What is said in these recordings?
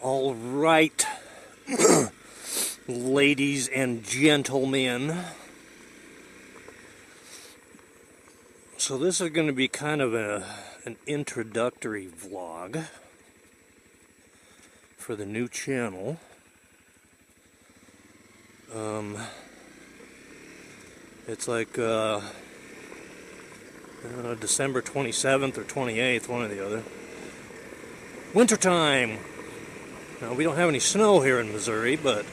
All right, ladies and gentlemen. So this is going to be kind of an introductory vlog for the new channel. It's like December 27th or 28th, one or the other. Wintertime! Now, we don't have any snow here in Missouri, but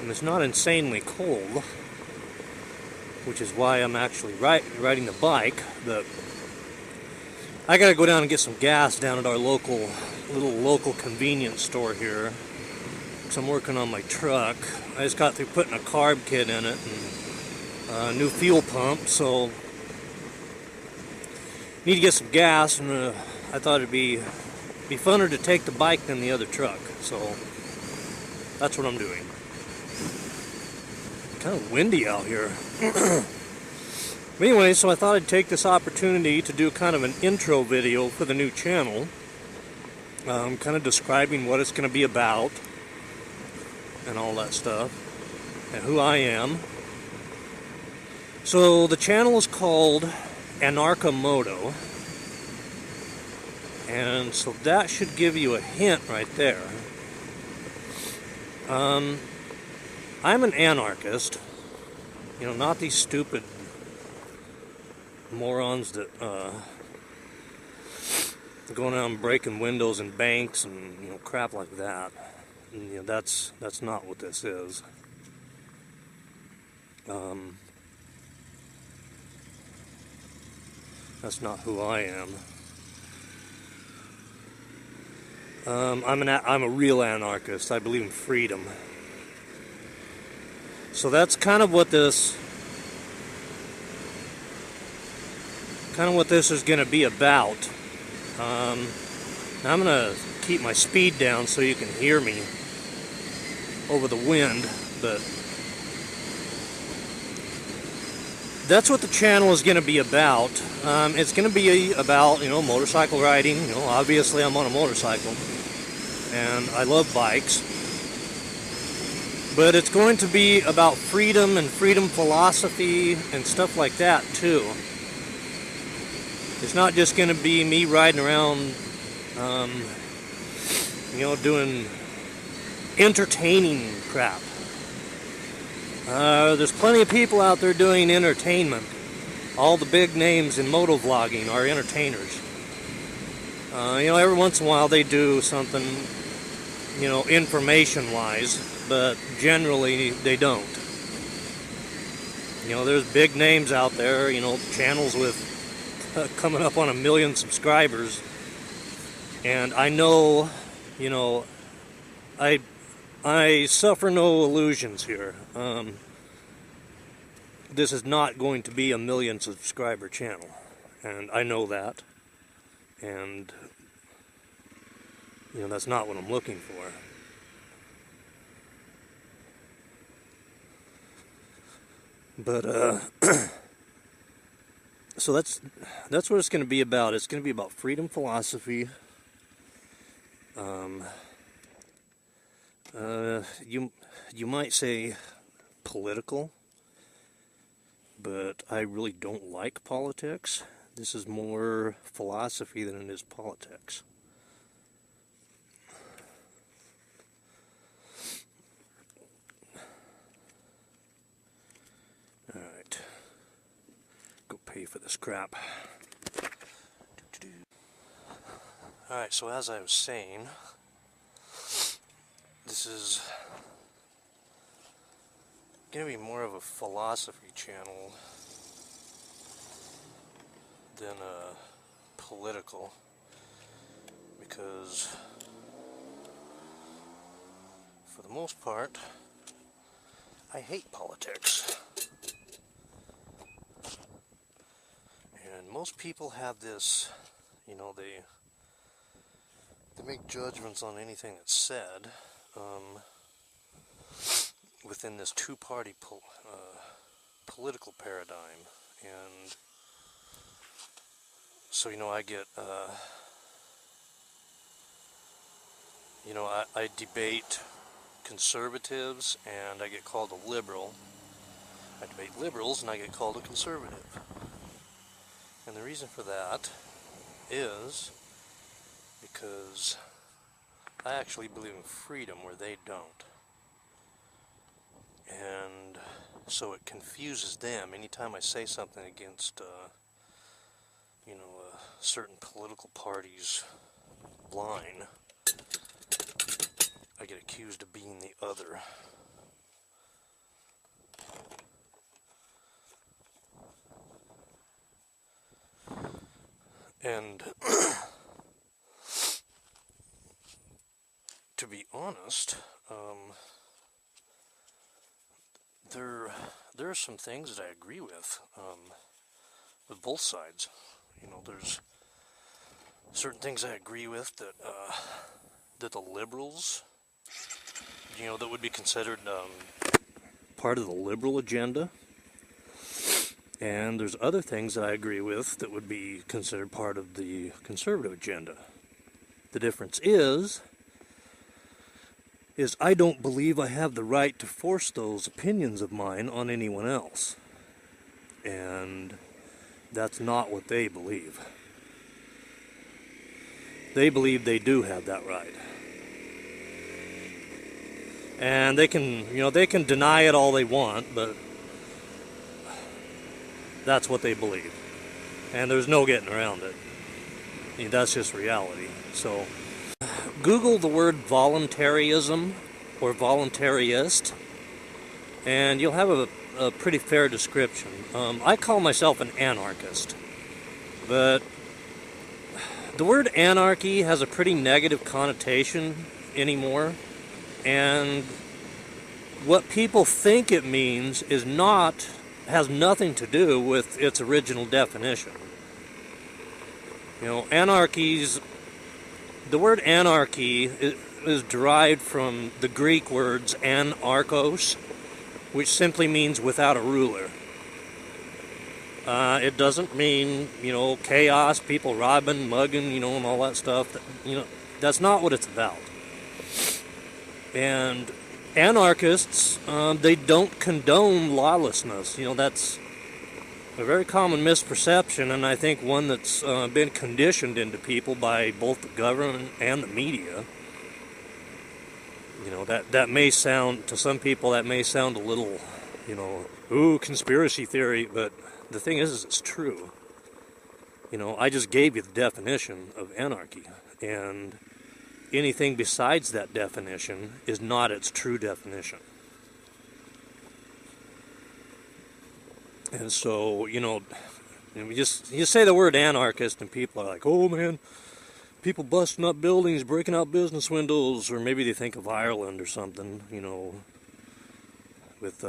it's not insanely cold, which is why I'm actually riding the bike. But I gotta go down and get some gas down at our little local convenience store here, because I'm working on my truck. I just got through putting a carb kit in it and a new fuel pump, so need to get some gas, and I thought it'd be funner to take the bike than the other truck, so that's what I'm doing. Kind of windy out here. But anyway, so I thought I'd take this opportunity to do kind of an intro video for the new channel, kind of describing what it's going to be about and all that stuff, and who I am. So the channel is called AnarchoMoto, and so that should give you a hint right there. I'm an anarchist, you know, not these stupid morons that going out and breaking windows in banks and, you know, crap like that. And, you know, that's not what this is. That's not who I am. I'm a real anarchist. I believe in freedom. So that's kind of what this is going to be about. I'm going to keep my speed down so you can hear me over the wind, but that's what the channel is going to be about. It's going to be about, you know, motorcycle riding. You know, obviously I'm on a motorcycle, and I love bikes. But it's going to be about freedom and freedom philosophy and stuff like that, too. It's not just going to be me riding around, you know, doing entertaining crap. There's plenty of people out there doing entertainment. All the big names in moto vlogging are entertainers. You know, every once in a while they do something, you know, information-wise, but generally they don't. You know, there's big names out there, you know, channels with coming up on 1 million subscribers, and I know, you know, I suffer no illusions here. This is not going to be a 1 million subscriber channel, and I know that, and, you know, that's not what I'm looking for. But so that's what it's going to be about. It's going to be about freedom philosophy. You might say political, but I really don't like politics. This is more philosophy than it is politics. Alright. Go pay for this crap. Alright, so as I was saying, this is going to be more of a philosophy channel than a political, because for the most part I hate politics, and most people have this, you know, they make judgments on anything that's said within this two-party political paradigm, and so, you know, I get You know, I debate conservatives and I get called a liberal. I debate liberals and I get called a conservative. And the reason for that is because I actually believe in freedom where they don't. And so it confuses them anytime I say something against, a certain political party's line. I get accused of being the other. And to be honest, there are some things that I agree with both sides. You know, there's certain things I agree with that the liberals, that would be considered part of the liberal agenda. And there's other things that I agree with that would be considered part of the conservative agenda. The difference is I don't believe I have the right to force those opinions of mine on anyone else. And that's not what they believe. They believe they do have that right. And they can deny it all they want, but that's what they believe. And there's no getting around it. I mean, that's just reality. So, Google the word voluntarism or voluntarist, and you'll have a pretty fair description. I call myself an anarchist, but the word anarchy has a pretty negative connotation anymore, and what people think it means has nothing to do with its original definition. The word anarchy is derived from the Greek words anarchos, which simply means without a ruler. It doesn't mean, chaos, people robbing, mugging, and all that stuff. That's not what it's about. And anarchists, they don't condone lawlessness. That's a very common misperception, and I think one that's been conditioned into people by both the government and the media. That may sound, to some people, that may sound a little, ooh, conspiracy theory, but the thing is it's true. I just gave you the definition of anarchy, and anything besides that definition is not its true definition. And so, you say the word anarchist and people are like, oh man, people busting up buildings, breaking out business windows, or maybe they think of Ireland or something, with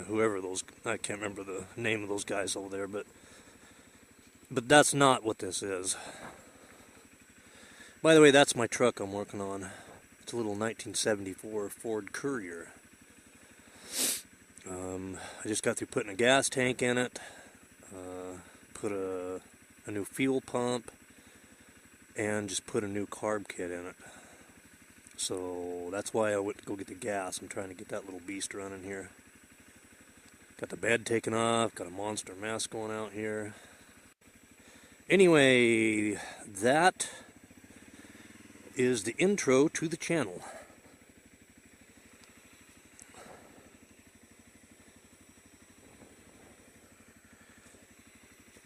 whoever I can't remember the name of those guys over there, but that's not what this is. By the way, that's my truck I'm working on. It's a little 1974 Ford Courier. I just got through putting a gas tank in it, put a new fuel pump, and just put a new carb kit in it. So that's why I went to go get the gas. I'm trying to get that little beast running here. Got the bed taken off, got a monster mess going out here. Anyway, that is the intro to the channel.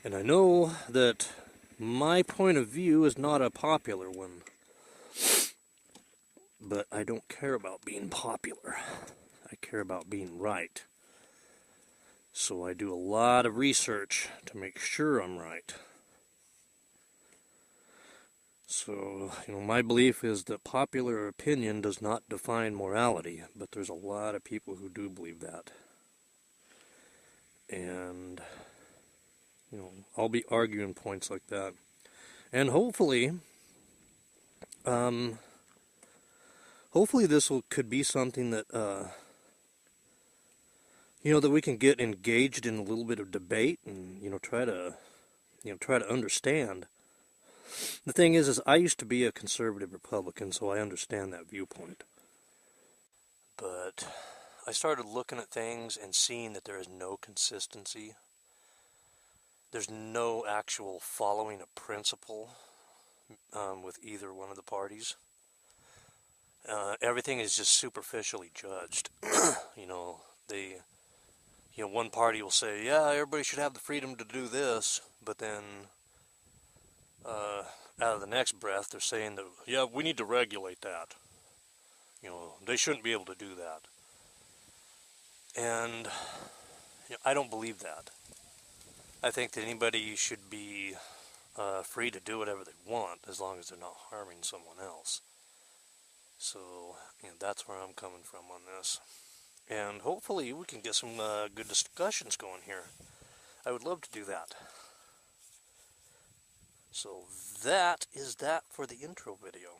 And I know that my point of view is not a popular one, but I don't care about being popular. I care about being right. So I do a lot of research to make sure I'm right. So, my belief is that popular opinion does not define morality, but there's a lot of people who do believe that. And I'll be arguing points like that. And hopefully this could be something that, that we can get engaged in a little bit of debate and, try to understand. The thing is I used to be a conservative Republican, so I understand that viewpoint. But I started looking at things and seeing that there is no consistency. There's no actual following a principle with either one of the parties. Everything is just superficially judged. You know, one party will say, yeah, everybody should have the freedom to do this, but then out of the next breath, they're saying that, yeah, we need to regulate that. You know, they shouldn't be able to do that. And I don't believe that. I think that anybody should be free to do whatever they want as long as they're not harming someone else. So, that's where I'm coming from on this. And hopefully we can get some good discussions going here. I would love to do that. So that is that for the intro video.